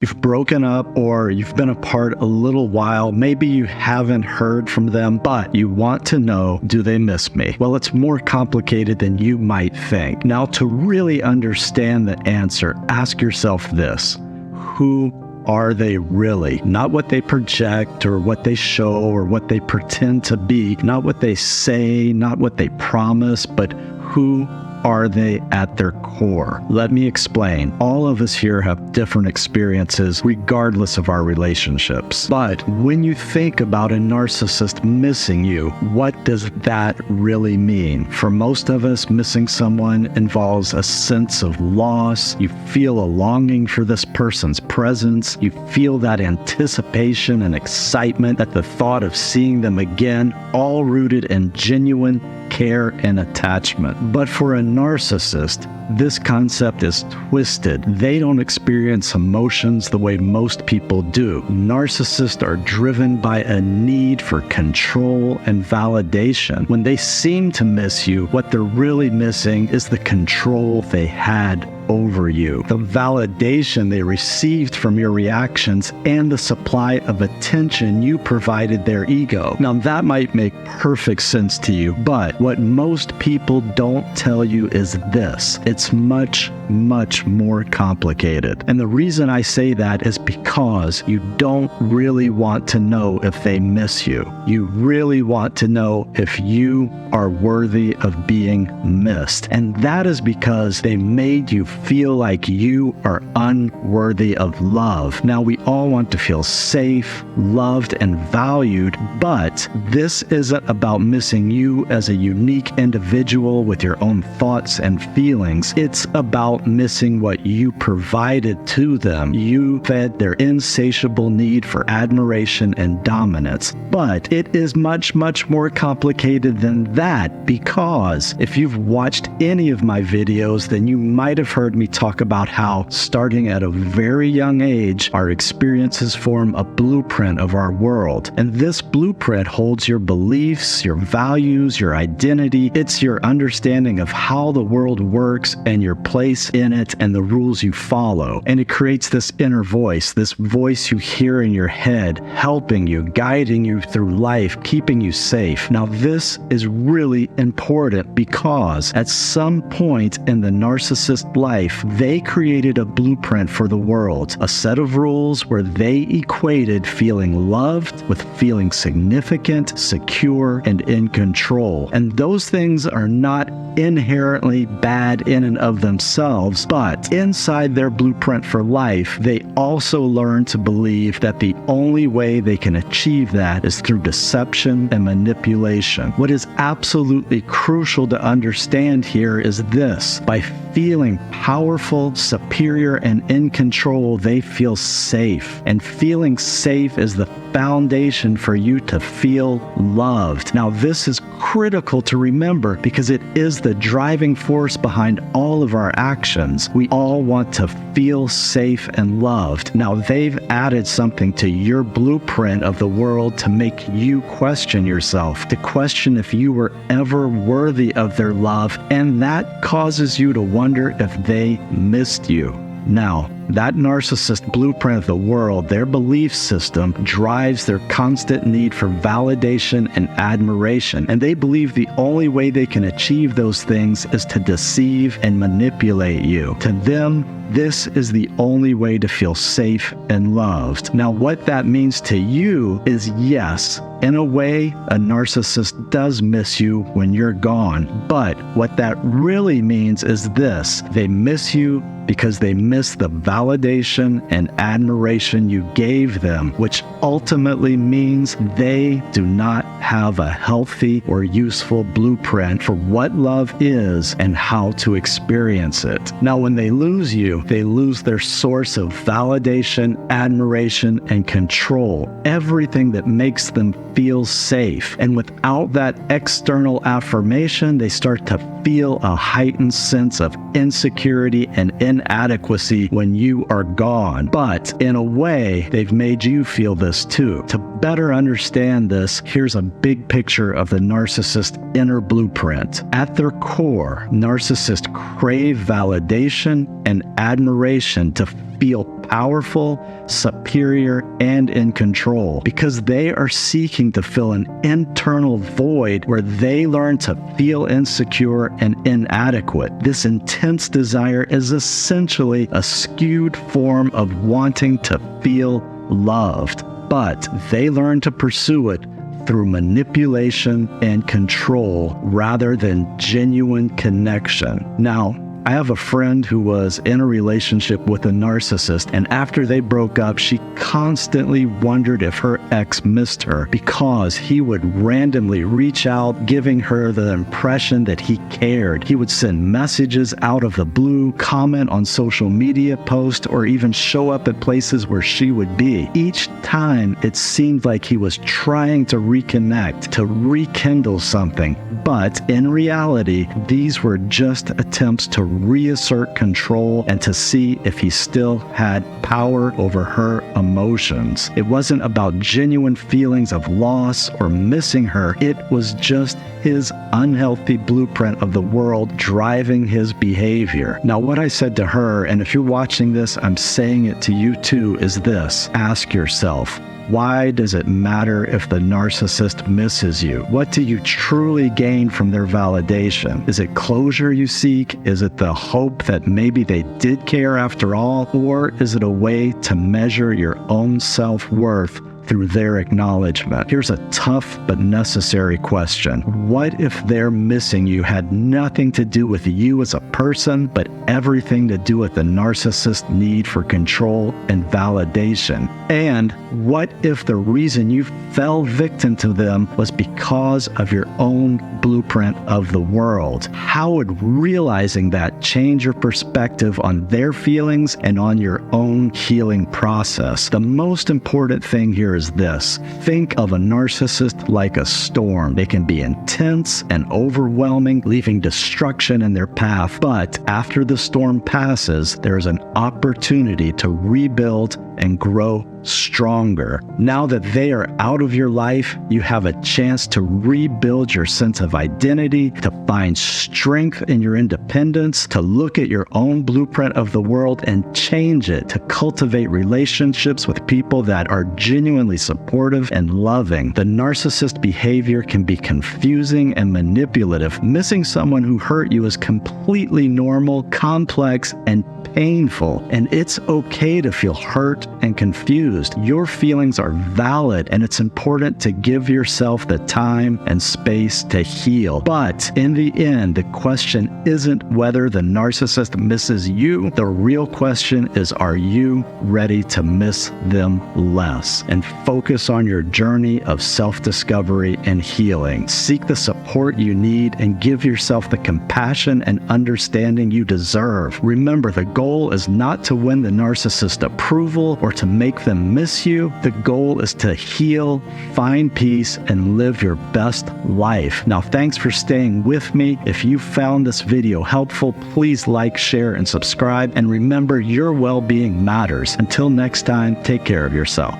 You've broken up or you've been apart a little while. Maybe you haven't heard from them, but you want to know, do they miss me? Well, it's more complicated than you might think. Now, to really understand the answer, ask yourself this: who are they really? Not what they project or what they show or what they pretend to be, not what they say, not what they promise, but who are they at their core? Let me explain. All of us here have different experiences regardless of our relationships. But when you think about a narcissist missing you, what does that really mean? For most of us, missing someone involves a sense of loss. You feel a longing for this person's presence. You feel that anticipation and excitement at the thought of seeing them again, all rooted in genuine care and attachment. But for a narcissist, this concept is twisted. They don't experience emotions the way most people do. Narcissists are driven by a need for control and validation. When they seem to miss you, what they're really missing is the control they had over you, the validation they received from your reactions, and the supply of attention you provided their ego. Now, that might make perfect sense to you, but what most people don't tell you is this: it's much, much more complicated. And the reason I say that is because you don't really want to know if they miss you. You really want to know if you are worthy of being missed. And that is because they made you feel like you are unworthy of love. Now, we all want to feel safe, loved, and valued, but this isn't about missing you as a unique individual with your own thoughts and feelings. It's about missing what you provided to them. You fed their insatiable need for admiration and dominance. But it is much, much more complicated than that, because if you've watched any of my videos, then you might have heard me talk about how, starting at a very young age, our experiences form a blueprint of our world. And this blueprint holds your beliefs, your values, your identity. It's your understanding of how the world works and your place in it and the rules you follow. And it creates this inner voice, this voice you hear in your head, helping you, guiding you through life, keeping you safe. Now, this is really important because at some point in the narcissist life, they created a blueprint for the world, a set of rules where they equated feeling loved with feeling significant, secure, and in control. And those things are not inherently bad in and of themselves, but inside their blueprint for life, they also learn to believe that the only way they can achieve that is through deception and manipulation. What is absolutely crucial to understand here is this: by feeling powerful, superior, and in control, they feel safe. And feeling safe is the foundation for you to feel loved. Now, this is critical to remember because it is the driving force behind all of our actions. We all want to feel safe and loved. Now, they've added something to your blueprint of the world to make you question yourself, to question if you were ever worthy of their love, and that causes you to wonder if they missed you. Now, that narcissist blueprint of the world, their belief system, drives their constant need for validation and admiration. And they believe the only way they can achieve those things is to deceive and manipulate you. To them, this is the only way to feel safe and loved. Now, what that means to you is, yes, in a way, a narcissist does miss you when you're gone. But what that really means is this: they miss you because they miss the validation and admiration you gave them, which ultimately means they do not have a healthy or useful blueprint for what love is and how to experience it. Now, when they lose you, they lose their source of validation, admiration, and control, everything that makes them feel safe. And without that external affirmation, they start to feel a heightened sense of insecurity and inadequacy when you are gone. But in a way, they've made you feel this too. To better understand this, here's a big picture of the narcissist inner blueprint. At their core, narcissists crave validation and admiration to feel powerful, superior, and in control, because they are seeking to fill an internal void where they learn to feel insecure and inadequate. This intense desire is essentially a skewed form of wanting to feel loved, but they learn to pursue it through manipulation and control rather than genuine connection. Now, I have a friend who was in a relationship with a narcissist, and after they broke up, she constantly wondered if her ex missed her because he would randomly reach out, giving her the impression that he cared. He would send messages out of the blue, comment on social media posts, or even show up at places where she would be. Each time, it seemed like he was trying to reconnect, to rekindle something. But in reality, these were just attempts to reassert control and to see if he still had power over her emotions. It wasn't about genuine feelings of loss or missing her. It was just his unhealthy blueprint of the world driving his behavior. Now, what I said to her, and if you're watching this, I'm saying it to you too, is this: ask yourself, why does it matter if the narcissist misses you? What do you truly gain from their validation? Is it closure you seek? Is it the hope that maybe they did care after all? Or is it a way to measure your own self-worth through their acknowledgement? Here's a tough but necessary question. What if their missing you had nothing to do with you as a person, but everything to do with the narcissist's need for control and validation? And what if the reason you fell victim to them was because of your own blueprint of the world? How would realizing that change your perspective on their feelings and on your own healing process? The most important thing here is this: think of a narcissist like a storm. They can be intense and overwhelming, leaving destruction in their path. But after the storm passes, there's an opportunity to rebuild and grow stronger. Now that they are out of your life, you have a chance to rebuild your sense of identity, to find strength in your independence, to look at your own blueprint of the world and change it, to cultivate relationships with people that are genuinely supportive and loving. The narcissist behavior can be confusing and manipulative. Missing someone who hurt you is completely normal, complex, and painful, and it's okay to feel hurt and confused. Your feelings are valid, and it's important to give yourself the time and space to heal. But in the end, the question isn't whether the narcissist misses you. The real question is, are you ready to miss them less and focus on your journey of self-discovery and healing? Seek the support you need and give yourself the compassion and understanding you deserve. Remember, the goal is not to win the narcissist's approval or to make them miss you. The goal is to heal, find peace, and live your best life. Now, thanks for staying with me. If you found this video helpful, please like, share, and subscribe. And remember, your well-being matters. Until next time, take care of yourself.